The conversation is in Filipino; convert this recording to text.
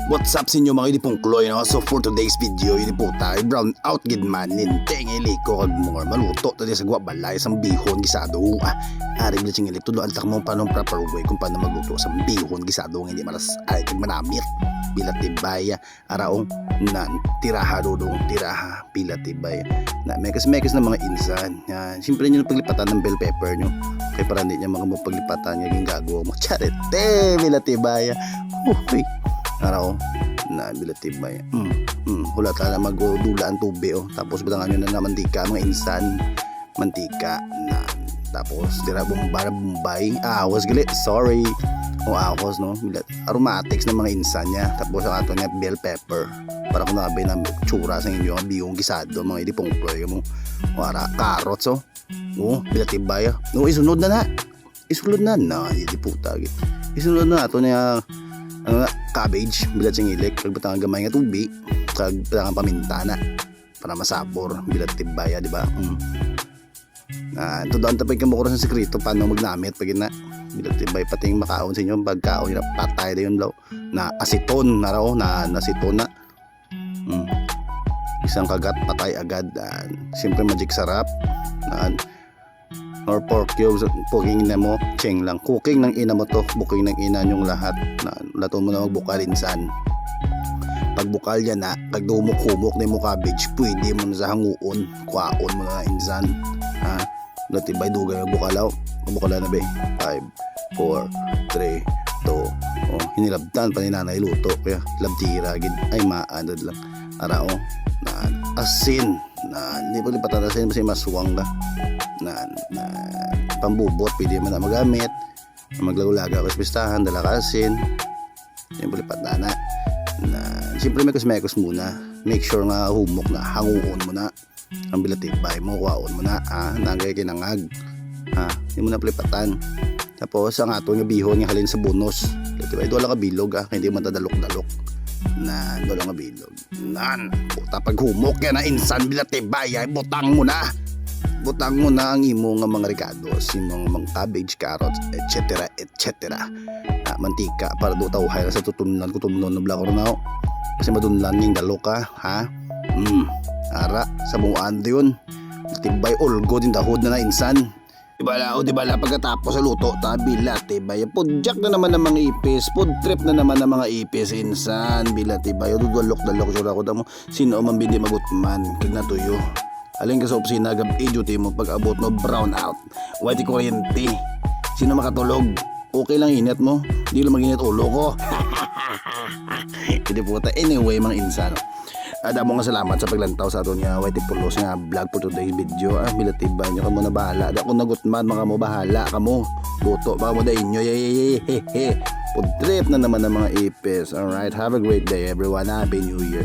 What's up sa inyo mga idipongkloy no? So for today's video, yun po tayo brown out gid man ninteng iliko kag more maluto tadi sa gwa balay sa bihon gisado. Ari bila sing ilito do antak mo paano proper way kung paano magluto sa bihon gisado hindi maras ay kag manamit bila tibay araong nan tiraha dodong tiraha bila tibay na mekas na mga insan. Yan, siyempre niyo paglipatan ng bell pepper nyo kay para hindi niya mga paglipatan niya gingagawa mo charete bila tibay. Uy araw na bilatibay hula tala magdula ang tubig tapos bitangan nyo na mantika mga insan mantika na tapos tira bombay awas gali sorry awas no aromatics ng mga insan niya tapos ang ato niya bell pepper para kung nabay na tsura sa inyo ang biyong gisado mga idipong ploy mo wara carrots bilatibay isunod na hindi puta isunod na ato niya cabbage bilat sing ilik kag batang gamay nga tubig kag batang paminta na para masabor bilat tibaya di ba ito doon tapay ka mukura sa sekreto paano magnamit pag na bilat tibay pating makaon sa inyo pagkaon na patay na yun na asiton na raw na asiton na isang kagat patay agad siyempre magic sarap or pork cubes cooking na mo cheng lang cooking ng ina mo to booking ng ina nyong lahat na lato mo na magbukal insan pagbukal yan na kag dumok-humok na mo cabbage pwede mo na sa hanguon kwaon mo na insan latibay dugay magbukalaw na be 5 4 3 2 hinilabtan pa ni nanay luto kaya labtira gid ay maanad lang arao na asin na hindi pa patatasin kasi maswang ka na pambubot pwede mo na magamit maglagulaga o pistahan dala ka asin siyempre patana na siyempre mekos muna make sure nga humok na hanguon mo na ang bilatibay mo kwaon mo na nagay kinangag hindi mo na plipatan tapos ang ato nga bihon nga halin sa bonus bilatibay doon lang ka bilog hindi mo tadalok-dalok na doon lang ka bilog nan puta pag humok yan na insan bilatibay ay butang mo na ang imo nga mga ricados, imong mga cabbage, carrots, etc. Mantika para do tawhay sa tutunan ko tumnon na blako na kasi madunlan ning dalo ka ara sa buwan yun tibay olgo din dahod na insan di bala pagkatapos sa luto tabila tibay podjak na naman ng mga ipis food trip na naman ng mga ipis insan bila tibay dudulok sura ko mo sino man bindi magutman kag natuyo alin ka sa opisina gab duty mo pag abot mo brown out white kuryente sino makatulog okay lang init mo di lang maginit ulo ko hindi po anyway mga insano damo nga salamat sa paglantaw sa aton nga white pulos nga vlog for today's video bilatibay nyo kamo na bahala da kung nagutman mga mo bahala kamo luto baka mo da inyo food trip na naman ng mga ipis. Alright, have a great day everyone, happy new year.